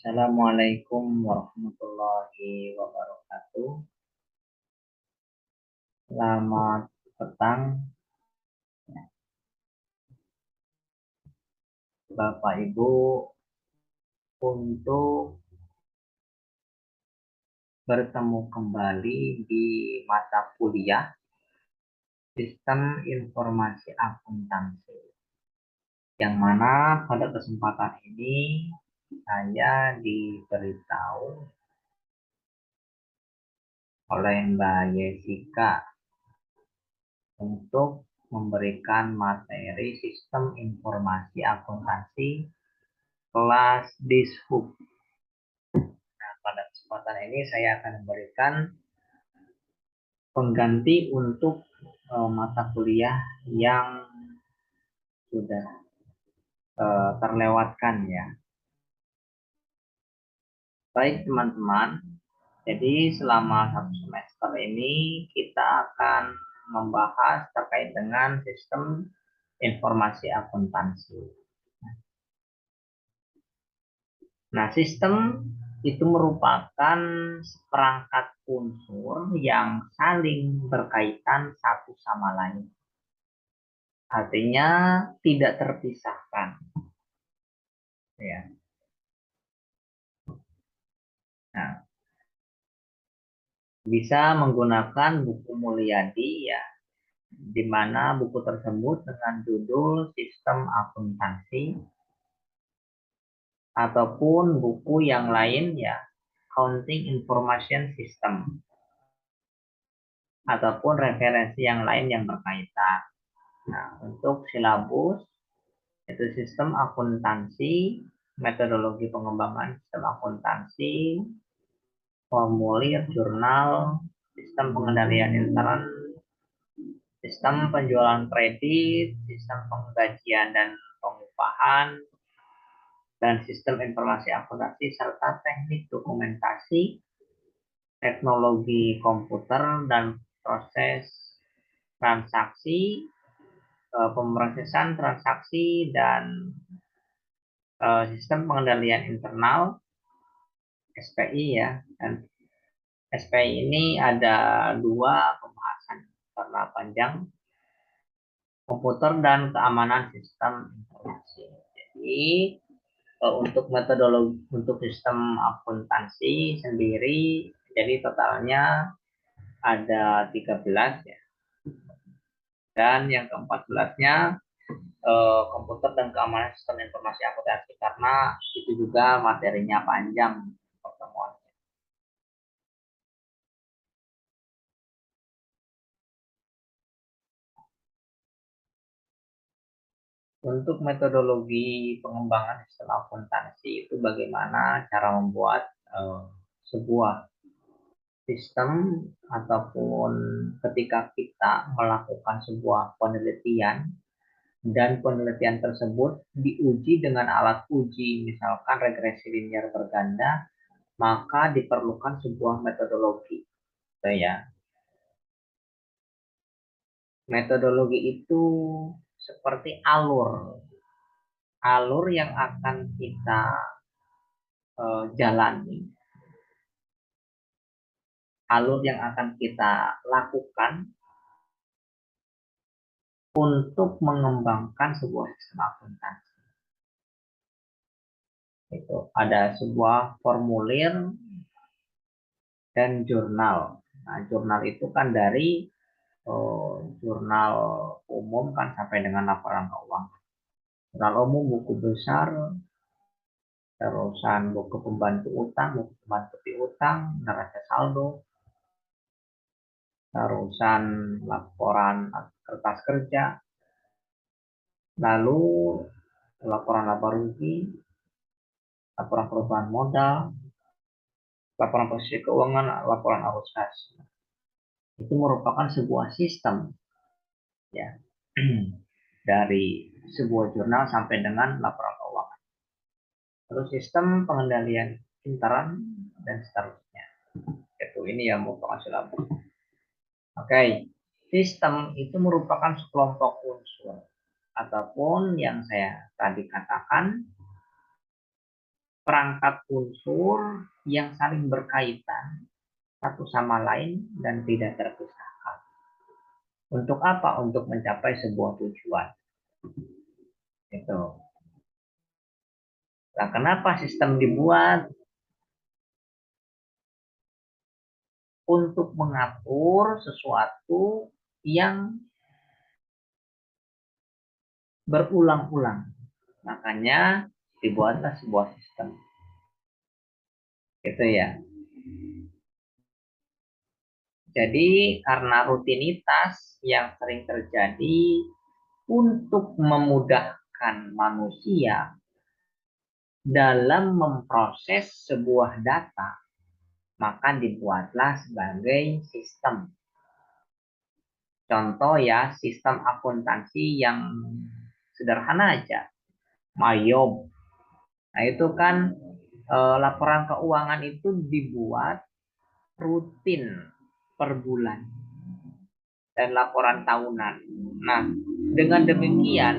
Assalamualaikum warahmatullahi wabarakatuh. Selamat petang, Bapak Ibu, untuk bertemu kembali di mata kuliah Sistem Informasi Akuntansi. Yang mana pada kesempatan ini saya diberitahu oleh Mbak Yesika untuk memberikan materi Sistem Informasi Akuntansi kelas Dishub. Pada kesempatan ini saya akan memberikan pengganti untuk mata kuliah yang sudah terlewatkan ya. Baik teman-teman, jadi selama satu semester ini kita akan membahas terkait dengan sistem informasi akuntansi. Nah, sistem itu merupakan seperangkat unsur yang saling berkaitan satu sama lain. Artinya tidak terpisahkan. Ya. Nah, bisa menggunakan buku Mulyadi ya, di mana buku tersebut dengan judul Sistem Akuntansi, ataupun buku yang lain ya, Accounting Information System, ataupun referensi yang lain yang berkaitan. Nah, untuk silabus itu sistem akuntansi, metodologi pengembangan sistem akuntansi, formulir, jurnal, sistem pengendalian intern, sistem penjualan kredit, sistem penggajian dan pengupahan, dan sistem informasi akuntansi, serta teknik dokumentasi, teknologi komputer, dan proses transaksi, pemrosesan transaksi, dan sistem pengendalian internal SPI ya. Dan SPI ini ada dua pembahasan karena panjang, komputer dan keamanan sistem informasi. Jadi untuk metodologi untuk sistem akuntansi sendiri, jadi totalnya ada 13 ya. Dan yang ke-14-nya komputer dan keamanan sistem informasi akuntansi, karena itu juga materinya panjang pertemuan. Untuk metodologi pengembangan sistem akuntansi itu bagaimana cara membuat sebuah sistem, ataupun ketika kita melakukan sebuah penelitian dan penelitian tersebut diuji dengan alat uji, misalkan regresi linear berganda, maka diperlukan sebuah metodologi. Ya, metodologi itu seperti alur yang akan kita jalani, alur yang akan kita lakukan untuk mengembangkan sebuah sistem akuntansi. Itu ada sebuah formulir dan jurnal. Nah, jurnal itu kan dari jurnal umum kan sampai dengan laporan keuangan. Jurnal umum buku besar, terusan buku pembantu utang, buku pembantu piutang, neraca saldo, terusan laporan kertas kerja, lalu laporan laba rugi, laporan perubahan modal, laporan posisi keuangan, laporan arus kas. Itu merupakan sebuah sistem ya, dari sebuah jurnal sampai dengan laporan keuangan. Terus sistem pengendalian intern dan seterusnya. Itu ini yang merupakan silabus. Oke, sistem itu merupakan sekelompok unsur, ataupun yang saya tadi katakan perangkat unsur yang saling berkaitan satu sama lain dan tidak terpisahkan. Untuk apa? Untuk mencapai sebuah tujuan. Itu. Nah, kenapa sistem dibuat? Untuk mengatur sesuatu yang berulang-ulang. Makanya dibuatlah sebuah sistem. Gitu ya. Jadi karena rutinitas yang sering terjadi untuk memudahkan manusia dalam memproses sebuah data, maka dibuatlah sebagai sistem. Contoh ya, sistem akuntansi yang sederhana aja. Mayob. Nah, itu kan laporan keuangan itu dibuat rutin per bulan dan laporan tahunan. Nah, dengan demikian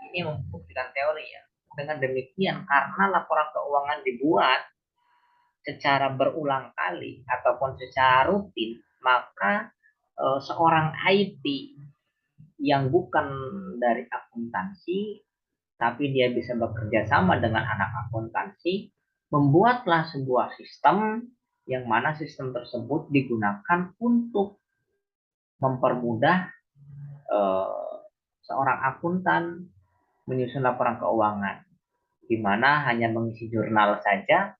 ini membuktikan teori ya. Dengan demikian karena laporan keuangan dibuat secara berulang kali ataupun secara rutin, maka seorang IT yang bukan dari akuntansi tapi dia bisa bekerja sama dengan anak akuntansi, membuatlah sebuah sistem yang mana sistem tersebut digunakan untuk mempermudah eh, seorang akuntan menyusun laporan keuangan, di mana hanya mengisi jurnal saja,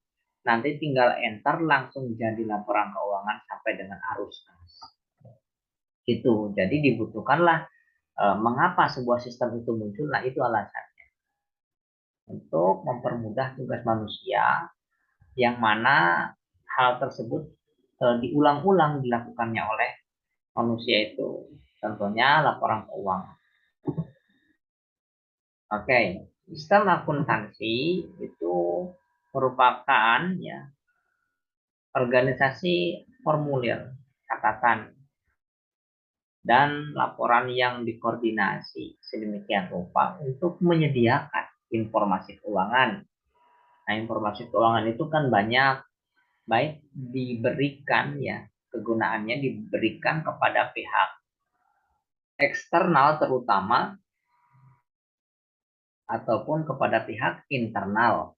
nanti tinggal enter langsung jadi laporan keuangan sampai dengan arus kas. Gitu. Jadi dibutuhkanlah mengapa sebuah sistem itu muncul. Nah, itu alasannya untuk mempermudah tugas manusia yang mana hal tersebut diulang-ulang dilakukannya oleh manusia itu. Contohnya laporan keuangan. Oke, sistem akuntansi itu merupakan ya organisasi formulir, catatan, dan laporan yang dikoordinasi sedemikian rupa untuk menyediakan informasi keuangan. Nah, informasi keuangan itu kan banyak, baik diberikan ya, kegunaannya diberikan kepada pihak eksternal terutama ataupun kepada pihak internal.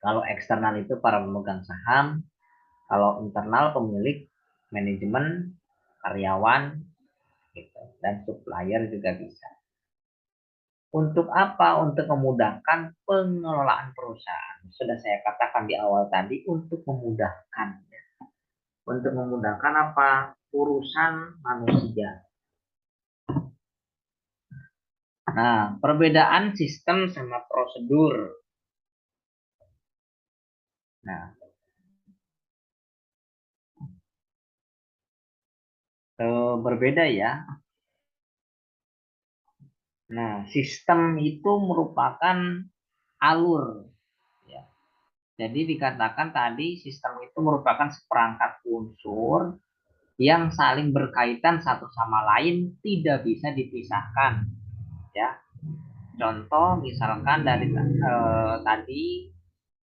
Kalau eksternal itu para pemegang saham, kalau internal pemilik, manajemen, karyawan, gitu, dan supplier juga bisa. Untuk apa? Untuk memudahkan pengelolaan perusahaan. Sudah saya katakan di awal tadi, untuk memudahkan. Untuk memudahkan apa? Urusan manusia. Nah, perbedaan sistem sama prosedur. Nah, berbeda ya. Nah, sistem itu merupakan alur. Ya. Jadi dikatakan tadi sistem itu merupakan seperangkat unsur yang saling berkaitan satu sama lain, tidak bisa dipisahkan. Ya, contoh misalkan dari tadi,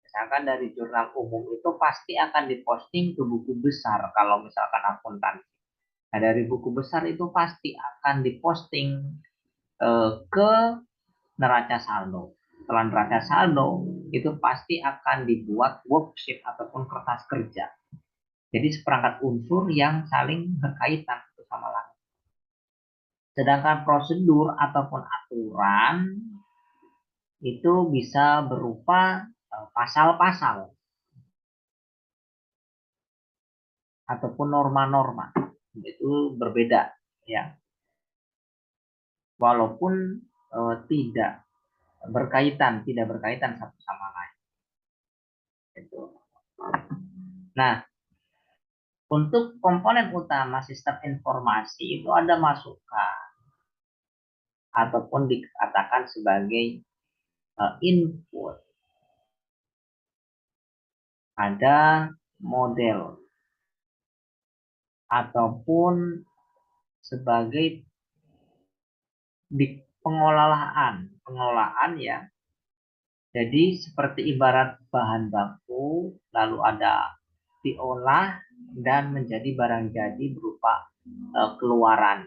misalkan dari jurnal umum itu pasti akan diposting ke buku besar kalau misalkan akuntansi. Nah, dari buku besar itu pasti akan diposting ke neraca saldo. Setelah neraca saldo itu pasti akan dibuat worksheet ataupun kertas kerja. Jadi seperangkat unsur yang saling berkaitan satu sama lain. Sedangkan prosedur ataupun aturan itu bisa berupa pasal-pasal ataupun norma-norma. Itu berbeda ya. Walaupun tidak berkaitan satu sama lain. Itu. Nah, untuk komponen utama sistem informasi itu ada masukan ataupun dikatakan sebagai input. Ada model ataupun sebagai pengelolaan ya. Jadi seperti ibarat bahan baku, lalu ada diolah dan menjadi barang jadi berupa keluaran.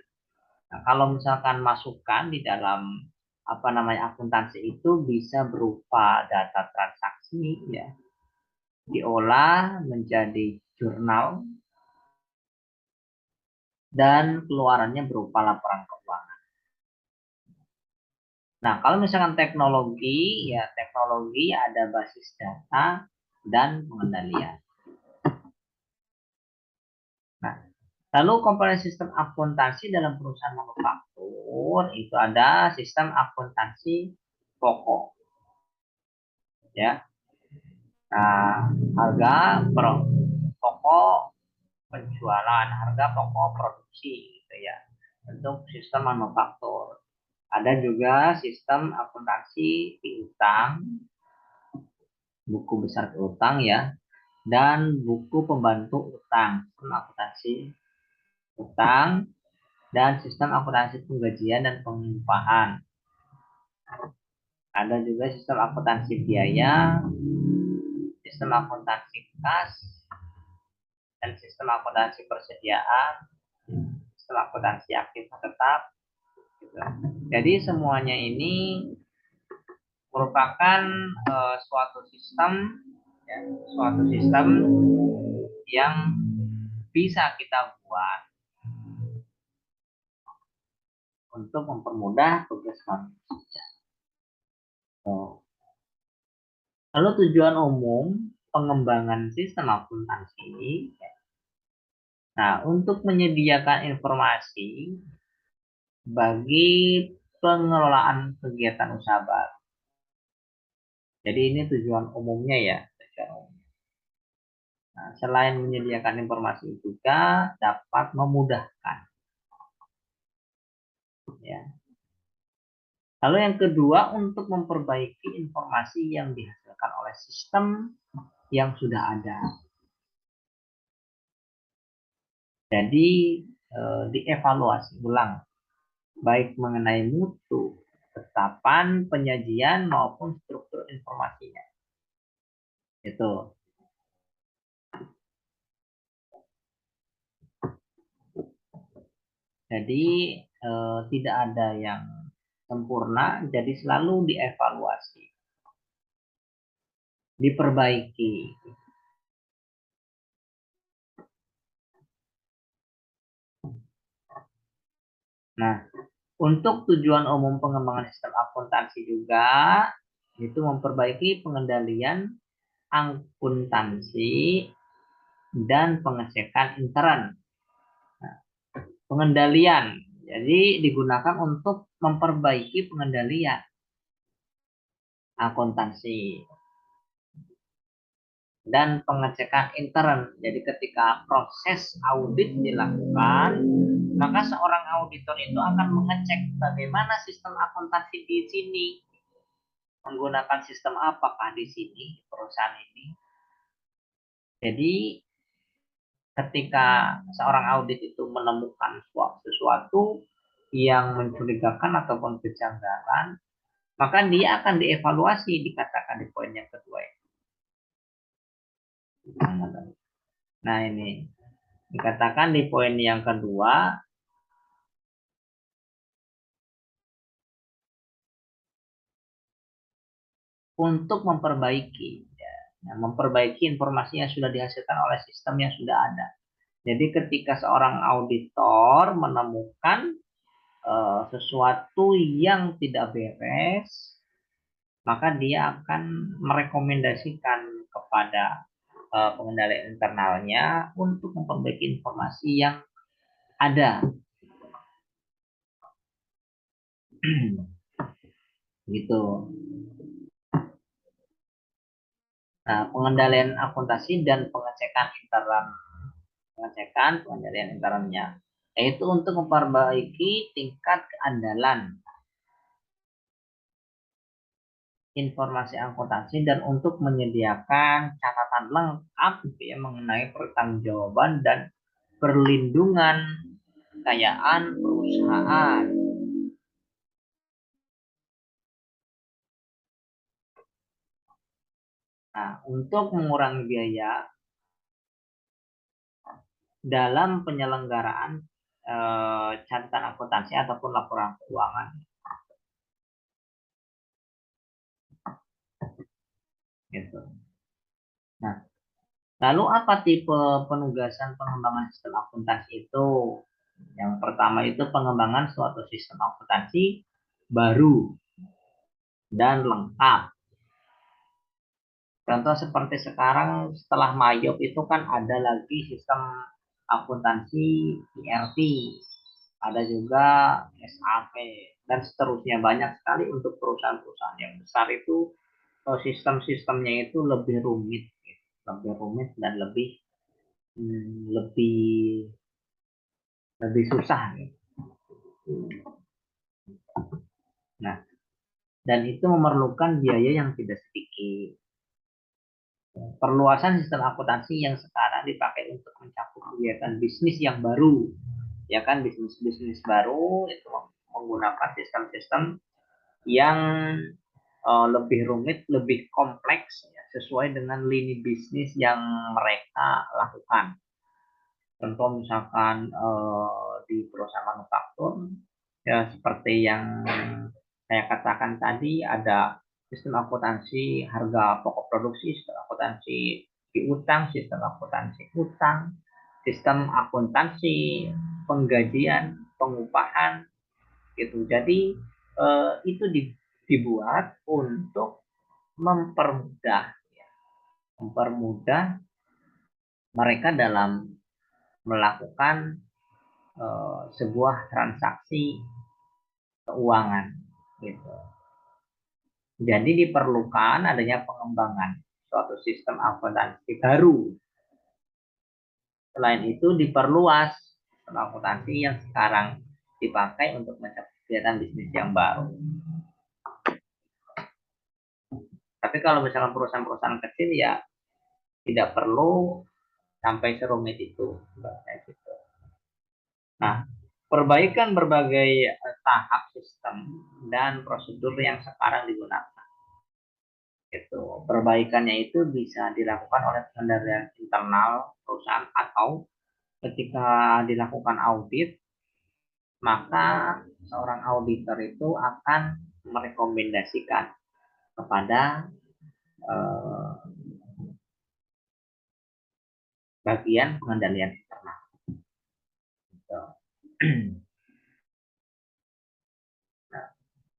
Nah, kalau misalkan masukan di dalam akuntansi itu bisa berupa data transaksi ya, diolah menjadi jurnal dan keluarannya berupa laporan keuangan. Nah, kalau misalkan teknologi ada basis data dan pengendalian. Nah, lalu komponen sistem akuntansi dalam perusahaan manufaktur itu ada sistem akuntansi pokok ya. Nah, pokok penjualan, harga pokok produksi gitu ya. Untuk sistem manufaktur. Ada juga sistem akuntansi piutang, buku besar piutang ya, dan buku pembantu utang, sistem akuntansi utang, dan sistem akuntansi penggajian dan pengupahan. Ada juga sistem akuntansi biaya, sistem akuntansi kas, dan sistem akuntansi persediaan, sistem akuntansi aktif tetap. Gitu. Jadi semuanya ini merupakan suatu sistem yang bisa kita buat untuk mempermudah tugas manusia. Lalu tujuan umum pengembangan sistem akuntansi, nah untuk menyediakan informasi bagi pengelolaan kegiatan usaha baru. Jadi ini tujuan umumnya ya. Nah, selain menyediakan informasi juga dapat memudahkan. Ya. Lalu yang kedua untuk memperbaiki informasi yang dihasilkan oleh sistem yang sudah ada. Jadi dievaluasi ulang baik mengenai mutu, ketetapan, penyajian maupun struktur informasinya. Itu. Jadi tidak ada yang sempurna, jadi selalu dievaluasi, diperbaiki. Nah, untuk tujuan umum pengembangan sistem akuntansi juga itu memperbaiki pengendalian akuntansi dan pengecekan intern. Nah, pengendalian jadi digunakan untuk memperbaiki pengendalian akuntansi dan pengecekan intern. Jadi ketika proses audit dilakukan, maka seorang auditor itu akan mengecek bagaimana sistem akuntansi di sini, menggunakan sistem apakah di sini perusahaan ini. Jadi ketika seorang audit itu menemukan sesuatu yang mencurigakan ataupun kejanggalan, maka dia akan dievaluasi, dikatakan di poin yang kedua. Nah ini dikatakan di poin yang kedua, untuk memperbaiki, ya, memperbaiki informasi yang sudah dihasilkan oleh sistem yang sudah ada. Jadi ketika seorang auditor menemukan sesuatu yang tidak beres, maka dia akan merekomendasikan kepada pengendali internalnya untuk memperbaiki informasi yang ada. Gitu. Nah, pengendalian akuntansi dan pengendalian internnya, yaitu untuk memperbaiki tingkat keandalan informasi akuntansi dan untuk menyediakan catatan lengkap ya, mengenai pertanggungjawaban dan perlindungan kekayaan perusahaan. Nah, untuk mengurangi biaya dalam penyelenggaraan catatan akuntansi ataupun laporan keuangan. Gitu. Nah, lalu apa tipe penugasan pengembangan sistem akuntansi itu? Yang pertama itu pengembangan suatu sistem akuntansi baru dan lengkap. Contoh seperti sekarang setelah Mayop itu kan ada lagi sistem akuntansi ERP, ada juga SAP, dan seterusnya. Banyak sekali untuk perusahaan-perusahaan yang besar itu sistem-sistemnya itu lebih rumit, gitu. Lebih rumit dan lebih lebih susah, gitu. Nah, dan itu memerlukan biaya yang tidak sedikit. Perluasan sistem akuntansi yang sekarang dipakai untuk mencakup kegiatan bisnis yang baru, ya kan, bisnis-bisnis baru itu menggunakan sistem-sistem yang lebih rumit, lebih kompleks, ya, sesuai dengan lini bisnis yang mereka lakukan. Contoh misalkan di perusahaan manufaktur, ya seperti yang saya katakan tadi, ada sistem akuntansi harga pokok produksi, sistem akuntansi piutang, sistem akuntansi utang, sistem akuntansi penggajian, pengupahan, gitu. Jadi itu dibuat untuk mempermudah, ya, mempermudah mereka dalam melakukan sebuah transaksi keuangan, gitu. Jadi diperlukan adanya pengembangan suatu sistem akuntansi baru. Selain itu diperluas sistem akuntansi yang sekarang dipakai untuk mencapai kegiatan bisnis yang baru. Tapi kalau misalkan perusahaan-perusahaan kecil ya tidak perlu sampai serumit itu. Nah, perbaikan berbagai tahap sistem dan prosedur yang sekarang digunakan. Itu perbaikannya itu bisa dilakukan oleh pengendalian internal perusahaan, atau ketika dilakukan audit, maka seorang auditor itu akan merekomendasikan kepada eh, bagian pengendalian internal. Gitu.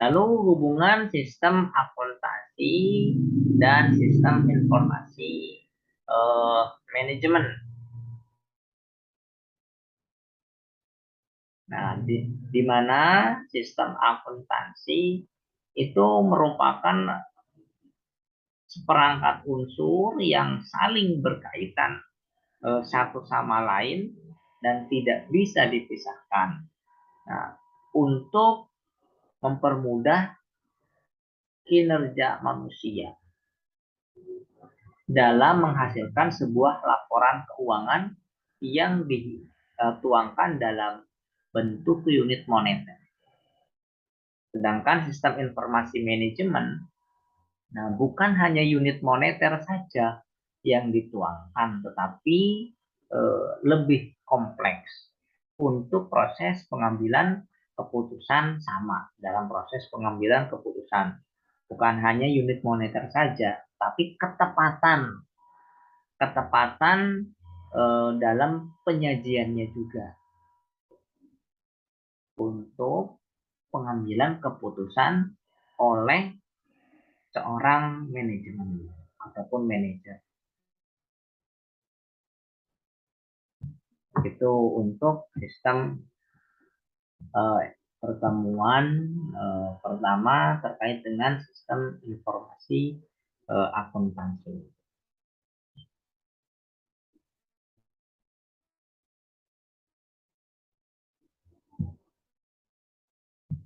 Lalu hubungan sistem akuntansi dan sistem informasi manajemen. Nah, di mana sistem akuntansi itu merupakan seperangkat unsur yang saling berkaitan satu sama lain dan tidak bisa dipisahkan. Nah, untuk mempermudah kinerja manusia dalam menghasilkan sebuah laporan keuangan yang dituangkan dalam bentuk unit moneter. Sedangkan sistem informasi manajemen, nah, bukan hanya unit moneter saja yang dituangkan, tetapi lebih kompleks untuk proses pengambilan keputusan. Sama dalam proses pengambilan keputusan, bukan hanya unit moneter saja, tapi ketepatan dalam penyajiannya juga untuk pengambilan keputusan oleh seorang manajemen ataupun manajer. Itu untuk sistem pertemuan pertama terkait dengan sistem informasi akuntansi.